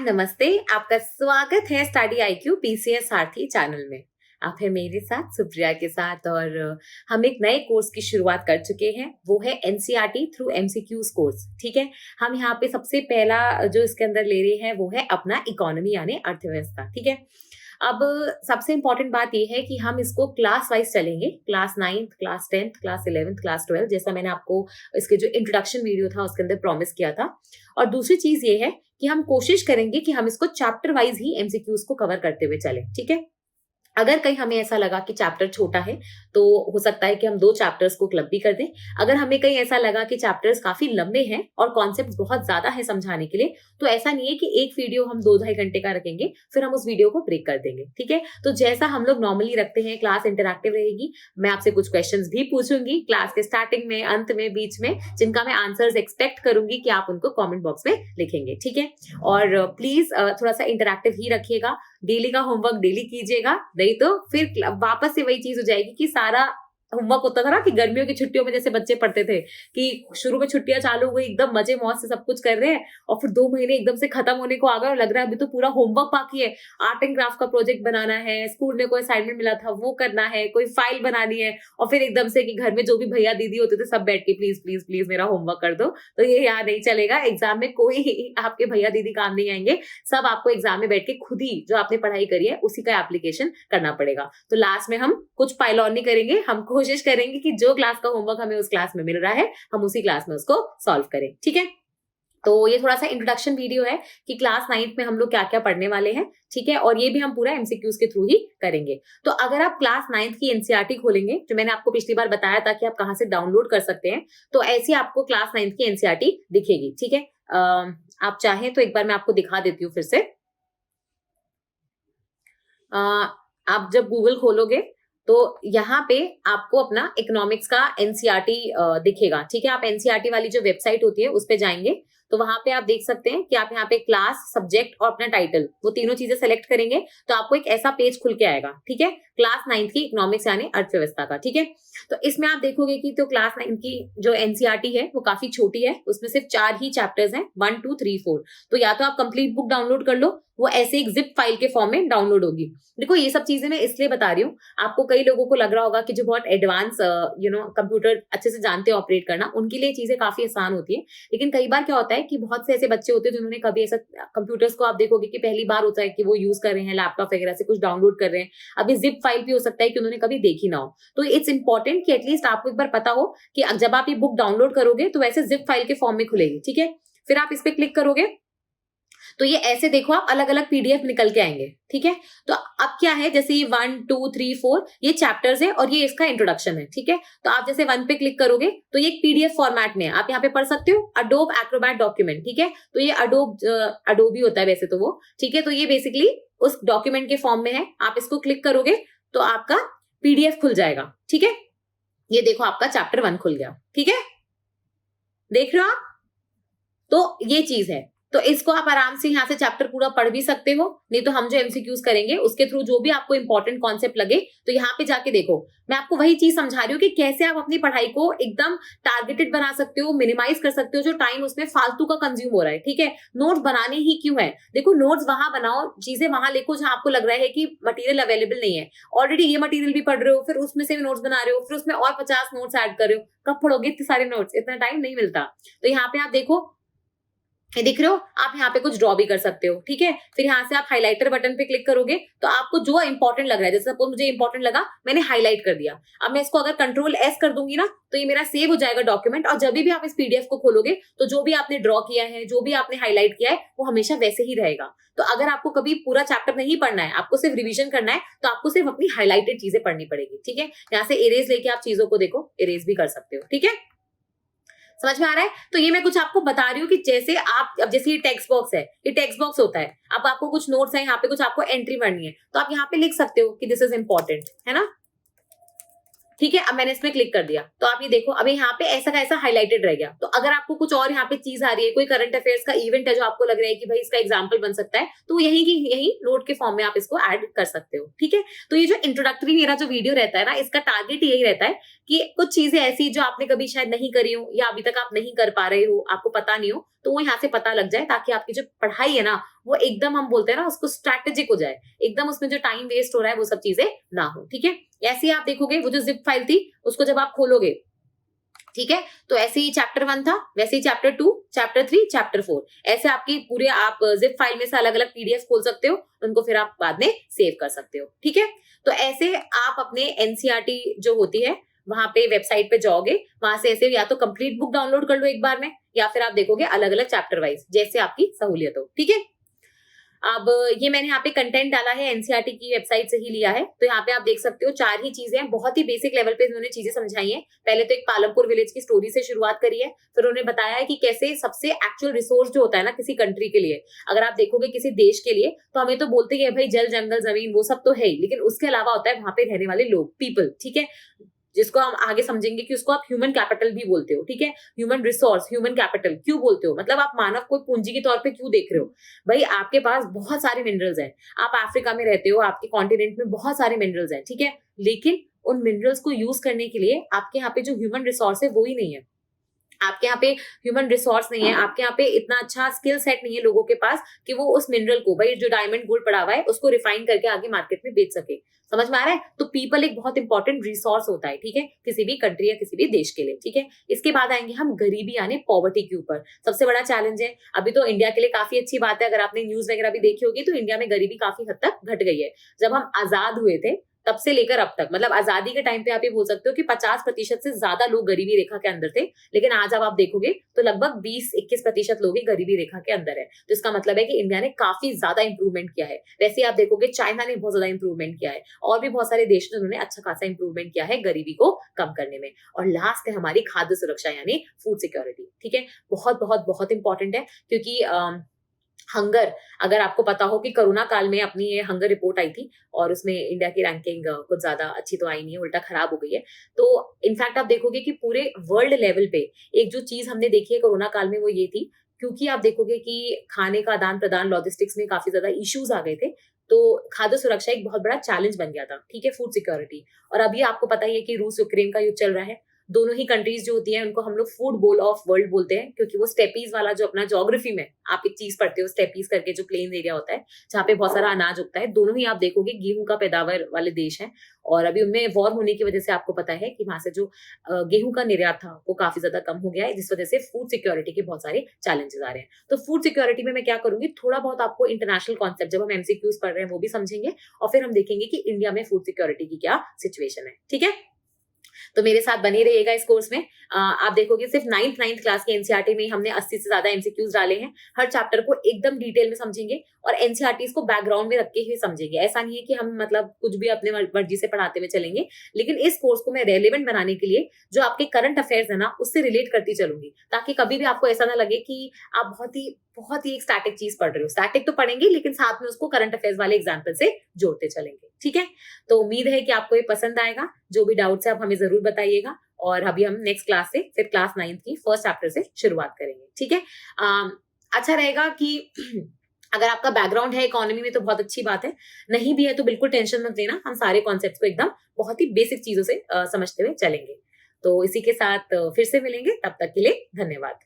And नमस्ते। आपका स्वागत है स्टडी IQ PCS सारथी चैनल में। आप है मेरे साथ सुप्रिया के साथ और हम एक नए कोर्स की शुरुआत कर चुके हैं, वो है NCERT थ्रू MCQs कोर्स। ठीक है, हम यहाँ पे सबसे पहला जो इसके अंदर ले रहे हैं वो है अपना इकोनॉमी यानी अर्थव्यवस्था। ठीक है, अब सबसे इंपॉर्टेंट बात यह है कि हम इसको क्लास वाइज चलेंगे, class 9th, class 10th, class 11th, class 12th, जैसा मैंने आपको इसके जो इंट्रोडक्शन वीडियो था उसके अंदर प्रॉमिस किया था। और दूसरी चीज ये है कि हम कोशिश करेंगे कि हम इसको चैप्टर वाइज ही MCQs को कवर करते हुए चलें। ठीक है, अगर कहीं हमें ऐसा लगा कि चैप्टर छोटा है तो हो सकता है कि हम 2 चैप्टर्स को क्लब भी कर दें। अगर हमें कहीं ऐसा लगा कि चैप्टर्स काफी लंबे हैं और कॉन्सेप्ट्स बहुत ज्यादा है समझाने के लिए, तो ऐसा नहीं है कि एक वीडियो हम 2-2.5 घंटे का रखेंगे फिर हम उस वीडियो को ब्रेक कर देंगे। ठीक है, तो जैसा हम लोग नॉर्मली रखते हैं, क्लास इंटरैक्टिव रहेगी। मैं आपसे कुछ क्वेश्चंस भी पूछूंगी क्लास के स्टार्टिंग में, अंत में, बीच में, जिनका मैं आंसर्स एक्सपेक्ट करूंगी कि आप उनको कॉमेंट बॉक्स में लिखेंगे। ठीक है, और प्लीज थोड़ा सा इंटरैक्टिव ही रखिएगा। डेली का होमवर्क डेली कीजिएगा, नहीं तो फिर वापस से वही चीज हो जाएगी कि सारा होमवर्क होता था ना कि गर्मियों की छुट्टियों में जैसे बच्चे पढ़ते थे कि शुरू में छुट्टियां चालू हुई, एकदम मजे मौज से सब कुछ कर रहे हैं और फिर 2 महीने एकदम से खत्म होने को आ गए और लग रहा है अभी तो पूरा होमवर्क बाकी है। आर्ट एंड क्राफ्ट का प्रोजेक्ट बनाना है, स्कूल में कोई असाइनमेंट मिला था वो करना है, कोई फाइल बनानी है, और फिर एकदम से कि घर में जो भी भैया दीदी होते थे सब बैठ के प्लीज प्लीज प्लीज मेरा होमवर्क कर दो। तो ये यहाँ नहीं चलेगा। एग्जाम में कोई आपके भैया दीदी काम नहीं आएंगे, सब आपको एग्जाम में बैठ के खुद ही जो आपने पढ़ाई करी है उसी का एप्लीकेशन करना पड़ेगा। तो लास्ट में हम कुछ पाइलॉन नहीं करेंगे, हम कोशिश करेंगे कि जो क्लास का होमवर्क हमें उस क्लास में मिल रहा है हम उसी क्लास में उसको सॉल्व करें। ठीक है, तो ये थोड़ा सा इंट्रोडक्शन वीडियो है कि क्लास 9th में हम लोग क्या क्या पढ़ने वाले हैं। ठीक है, और ये भी हम पूरा MCQs के थ्रू ही करेंगे। तो अगर आप क्लास 9th की NCERT खोलेंगे, जो मैंने आपको पिछली बार बताया था कि आप कहाँ से डाउनलोड कर सकते हैं, तो ऐसी आपको क्लास 9th की NCERT दिखेगी। ठीक है, आप चाहें तो एक बार मैं आपको दिखा देती हूँ फिर से। आप जब गूगल खोलोगे तो यहाँ पे आपको अपना इकोनॉमिक्स का NCERT दिखेगा। ठीक है, आप NCERT वाली जो वेबसाइट होती है उस पे जाएंगे तो वहां पे आप देख सकते हैं कि आप यहाँ पे क्लास, सब्जेक्ट और अपना टाइटल, वो तीनों चीजें सेलेक्ट करेंगे तो आपको एक ऐसा पेज खुल के आएगा। ठीक है, क्लास 9th की इकोनॉमिक्स यानी अर्थव्यवस्था का। ठीक है, तो इसमें आप देखोगे कि तो क्लास 9 की जो NCERT है वो काफी छोटी है, उसमें सिर्फ 4 ही चैप्टर्स हैं, 1, 2, 3, 4। तो या तो आप कंप्लीट बुक डाउनलोड कर लो, वो ऐसे एक जिप फाइल के फॉर्म में डाउनलोड होगी। देखो ये सब चीजें मैं इसलिए बता रही हूँ, आपको कई लोगों को लग रहा होगा कि जो बहुत एडवांस कंप्यूटर अच्छे से जानते हैं ऑपरेट करना, उनके लिए चीजें काफी आसान होती है। लेकिन कई बार क्या होता है कि बहुत से ऐसे बच्चे होते हैं जिन्होंने कभी ऐसा कंप्यूटर्स को आप देखोगे कि पहली बार होता है कि वो यूज कर रहे हैं, लैपटॉप वगैरह से कुछ डाउनलोड कर रहे हैं, अभी जिप फाइल भी हो सकता है कि उन्होंने कभी देखी ना हो। तो इट्स इंपॉर्टेंट कि एटलीस्ट आपको एक बार पता हो कि जब आप ये बुक डाउनलोड करोगे तो वैसे जिप फाइल के फॉर्म में खुलेगी। ठीक है, फिर आप इस पे क्लिक करोगे तो ये ऐसे देखो आप अलग अलग PDF निकल के आएंगे। ठीक है, तो अब क्या है, जैसे ये 1, 2, 3, 4 ये चैप्टर्स है और ये इसका इंट्रोडक्शन है। ठीक है, तो आप जैसे 1 पे क्लिक करोगे तो ये एक PDF फॉर्मेट में है, आप यहाँ पे पढ़ सकते हो, अडोब एक्रोबैट डॉक्यूमेंट। ठीक है, तो ये अडोबी होता है वैसे तो वो। ठीक है, तो ये बेसिकली उस डॉक्यूमेंट के फॉर्म में है, आप इसको क्लिक करोगे तो आपका PDF खुल जाएगा। ठीक है, ये देखो आपका चैप्टर 1 खुल गया। ठीक है, देख रहे हो आप, तो ये चीज है। तो इसको आप आराम से यहाँ से चैप्टर पूरा पढ़ भी सकते हो, नहीं तो हम जो MCQs करेंगे उसके थ्रू जो भी आपको इंपॉर्टेंट कॉन्सेप्ट लगे तो यहाँ पे जाके देखो। मैं आपको वही चीज समझा रही हूँ कि कैसे आप अपनी पढ़ाई को एकदम टारगेटेड बना सकते हो, मिनिमाइज कर सकते हो जो टाइम उसमें फालतू का कंज्यूम हो रहा है। ठीक है, नोट्स बनाने ही क्यों है, देखो नोट्स वहां बनाओ, चीजें वहां लिखो जहां आपको लग रहा है कि मटेरियल अवेलेबल नहीं है। ऑलरेडी ये मटेरियल भी पढ़ रहे हो, फिर उसमें से भी नोट्स बना रहे हो, फिर उसमें और 50 नोट्स ऐड कर रहे हो, कब पढ़ोगे इतने सारे नोट्स, इतना टाइम नहीं मिलता। तो यहाँ पे आप देखो, ये दिख रहे हो, आप यहाँ पे कुछ ड्रॉ भी कर सकते हो। ठीक है, फिर यहाँ से आप हाइलाइटर बटन पे क्लिक करोगे तो आपको जो इंपॉर्टेंट लग रहा है, जैसे सपोज मुझे इंपॉर्टेंट लगा, मैंने हाईलाइट कर दिया। अब मैं इसको अगर Ctrl+S कर दूंगी ना तो ये मेरा सेव हो जाएगा डॉक्यूमेंट, और जब भी आप इस PDF को खोलोगे तो जो भी आपने ड्रॉ किया है, जो भी आपने हाईलाइट किया है, वो हमेशा वैसे ही रहेगा। तो अगर आपको कभी पूरा चैप्टर नहीं पढ़ना है, आपको सिर्फ रिविजन करना है, तो आपको सिर्फ अपनी हाईलाइटेड चीजें पढ़नी पड़ेगी। ठीक है, यहाँ से इरेज लेके आप चीजों को देखो, इरेज भी कर सकते हो। ठीक है, समझ में आ रहा है। तो ये मैं कुछ आपको बता रही हूँ कि जैसे आप, अब जैसे ये टेक्स्ट बॉक्स है, ये टेक्स्ट बॉक्स होता है, अब आपको कुछ नोट्स है, यहाँ पे कुछ आपको एंट्री करनी है तो आप यहाँ पे लिख सकते हो कि दिस इज इंपॉर्टेंट, है ना। ठीक है, अब मैंने इसमें क्लिक कर दिया तो आप ये देखो अभी यहाँ पे ऐसा का ऐसा हाईलाइटेड रह गया। तो अगर आपको कुछ और यहाँ पे चीज आ रही है, कोई करंट अफेयर्स का इवेंट है जो आपको लग रहा है कि भाई इसका एग्जाम्पल बन सकता है, तो यही की यही नोट के फॉर्म में आप इसको ऐड कर सकते हो। ठीक है, तो ये जो इंट्रोडक्टरी मेरा जो वीडियो रहता है ना, इसका टारगेट यही रहता है कि कुछ चीजें ऐसी जो आपने कभी शायद नहीं करी हो या अभी तक आप नहीं कर पा रहे हो, आपको पता नहीं हो, तो वो यहाँ से पता लग जाए, ताकि आपकी जो पढ़ाई है ना वो एकदम, हम बोलते हैं ना उसको, स्ट्रैटेजिक हो जाए, एकदम उसमें जो टाइम वेस्ट हो रहा है वो सब चीजें ना हो। ठीक है, ऐसे ही आप देखोगे वो जो जिप फाइल थी उसको जब आप खोलोगे, ठीक है, तो ऐसे ही चैप्टर 1 था, वैसे ही चैप्टर 2, चैप्टर 3, चैप्टर 4, ऐसे आपकी पूरे आप जिप फाइल में से अलग अलग पीडीएफ खोल सकते हो, उनको फिर आप बाद में सेव कर सकते हो। ठीक है, तो ऐसे आप अपने एनसीईआरटी जो होती है वहां पे वेबसाइट पे जाओगे, वहां से ऐसे या तो कंप्लीट बुक डाउनलोड कर लो एक बार में, या फिर आप देखोगे अलग अलग चैप्टर वाइज, जैसे आपकी सहूलियत हो। ठीक है, अब ये मैंने यहाँ पे कंटेंट डाला है एनसीईआरटी की वेबसाइट से ही लिया है, तो यहाँ पे आप देख सकते हो 4 ही चीजें हैं, बहुत ही बेसिक लेवल पे इन्होंने चीजें समझाई हैं। पहले तो एक पालमपुर विलेज की स्टोरी से शुरुआत करी है, फिर उन्होंने बताया है कि कैसे सबसे एक्चुअल रिसोर्स जो होता है ना किसी कंट्री के लिए, अगर आप देखोगे किसी देश के लिए, तो हमें तो बोलते ही है भाई जल जंगल जमीन वो सब तो है ही, लेकिन उसके अलावा होता है वहां पे रहने वाले लोग, पीपल। ठीक है, जिसको हम आगे समझेंगे कि उसको आप ह्यूमन कैपिटल भी बोलते हो। ठीक है, ह्यूमन रिसोर्स, ह्यूमन कैपिटल क्यों बोलते हो, मतलब आप मानव को पूंजी के तौर पे क्यों देख रहे हो। भाई आपके पास बहुत सारे मिनरल्स हैं, आप अफ्रीका में रहते हो, आपके कॉन्टिनेंट में बहुत सारे मिनरल्स हैं, ठीक है, लेकिन उन मिनरल्स को यूज करने के लिए आपके यहाँ पे जो ह्यूमन रिसोर्स है वो ही नहीं है। आपके यहाँ पे ह्यूमन रिसोर्स नहीं है, आपके यहाँ पे इतना अच्छा स्किल सेट नहीं है लोगों के पास कि वो उस मिनरल को, भाई जो डायमंड गोल्ड पड़ा हुआ है, उसको रिफाइन करके आगे मार्केट में बेच सके। समझ में आ रहा है? तो पीपल एक बहुत इंपॉर्टेंट रिसोर्स होता है, ठीक है, किसी भी कंट्री या किसी भी देश के लिए। ठीक है, इसके बाद आएंगे हम गरीबी यानी पॉवर्टी के ऊपर, सबसे बड़ा चैलेंज है। अभी तो इंडिया के लिए काफी अच्छी बात है, अगर आपने न्यूज वगैरह भी देखी होगी तो इंडिया में गरीबी काफी हद तक घट गई है। जब हम आजाद हुए थे तब से लेकर अब तक, मतलब आजादी के टाइम पे आप ये बोल सकते हो कि 50% से ज्यादा लोग गरीबी रेखा के अंदर थे, लेकिन आज जब आप देखोगे तो लगभग 20-21% लोग ही गरीबी रेखा के अंदर है। तो इसका मतलब है कि इंडिया ने काफी ज्यादा इंप्रूवमेंट किया है। वैसे ही आप देखोगे चाइना ने बहुत ज्यादा इंप्रूवमेंट किया है, और भी बहुत सारे देश ने उन्होंने अच्छा खासा इंप्रूवमेंट किया है गरीबी को कम करने में। और लास्ट है हमारी खाद्य सुरक्षा यानी फूड सिक्योरिटी। ठीक है, बहुत बहुत बहुत इंपॉर्टेंट है, क्योंकि हंगर, अगर आपको पता हो कि कोरोना काल में अपनी ये हंगर रिपोर्ट आई थी और उसमें इंडिया की रैंकिंग कुछ ज्यादा अच्छी तो आई नहीं है, उल्टा खराब हो गई है। तो इनफैक्ट आप देखोगे कि पूरे वर्ल्ड लेवल पे एक जो चीज हमने देखी है कोरोना काल में वो ये थी, क्योंकि आप देखोगे कि खाने का आदान प्रदान, लॉजिस्टिक्स में काफी ज्यादा इश्यूज आ गए थे, तो खाद्य सुरक्षा एक बहुत बड़ा चैलेंज बन गया था। ठीक है, फूड सिक्योरिटी। और अभी आपको पता ही है कि रूस यूक्रेन का युद्ध चल रहा है। दोनों ही कंट्रीज जो होती हैं उनको हम लोग फूड बोल ऑफ वर्ल्ड बोलते हैं, क्योंकि वो स्टेपीज वाला जो अपना ज्योग्राफी में आप एक चीज पढ़ते हो, स्टेपीज करके जो प्लेन एरिया होता है जहाँ पे बहुत सारा अनाज उगता है, दोनों ही आप देखोगे गेहूं का पैदावार वाले देश हैं। और अभी उनमें वॉर होने की वजह से आपको पता है कि वहां से जो गेहूं का निर्यात था वो काफी ज्यादा कम हो गया है, जिस वजह से फूड सिक्योरिटी के बहुत सारे चैलेंजेस आ रहे हैं। तो फूड सिक्योरिटी में मैं क्या करूंगी, थोड़ा बहुत आपको इंटरनेशनल कॉन्सेप्ट जब हम एमसीक्यूज पढ़ रहे हैं वो भी समझेंगे, और फिर हम देखेंगे कि इंडिया में फूड सिक्योरिटी की क्या सिचुएशन है। ठीक है, तो मेरे साथ बने रहिएगा इस कोर्स में। आप देखोगे सिर्फ 9th क्लास के एनसीईआरटी में हमने 80 से ज्यादा एमसीक्यूज डाले हैं। हर चैप्टर को एकदम डिटेल में समझेंगे और एनसीईआरटी को बैकग्राउंड में रख के ही समझेंगे। ऐसा नहीं है कि हम मतलब कुछ भी अपने मर्जी से पढ़ाते हुए चलेंगे, लेकिन इस कोर्स को मैं रेलेवेंट बनाने के लिए जो आपके करंट अफेयर्स है ना उससे रिलेट करती चलूंगी, ताकि कभी भी आपको ऐसा ना लगे कि आप बहुत ही एक स्टैटिक चीज पढ़ रहे हो। स्टैटिक तो पढ़ेंगे लेकिन साथ में उसको करंट अफेयर्स वाले एग्जाम्पल से जोड़ते चलेंगे। ठीक है, तो उम्मीद है कि आपको ये पसंद आएगा। जो भी डाउट्स है आप हमें जरूर बताइएगा, और अभी हम नेक्स्ट क्लास से फिर क्लास 9th की फर्स्ट चैप्टर से शुरुआत करेंगे। ठीक है, अच्छा रहेगा कि अगर आपका बैकग्राउंड है इकोनॉमी में तो बहुत अच्छी बात है, नहीं भी है तो बिल्कुल टेंशन मत लेना, हम सारे कॉन्सेप्ट्स को एकदम बहुत ही बेसिक चीजों से समझते हुए चलेंगे। तो इसी के साथ फिर से मिलेंगे, तब तक के लिए धन्यवाद।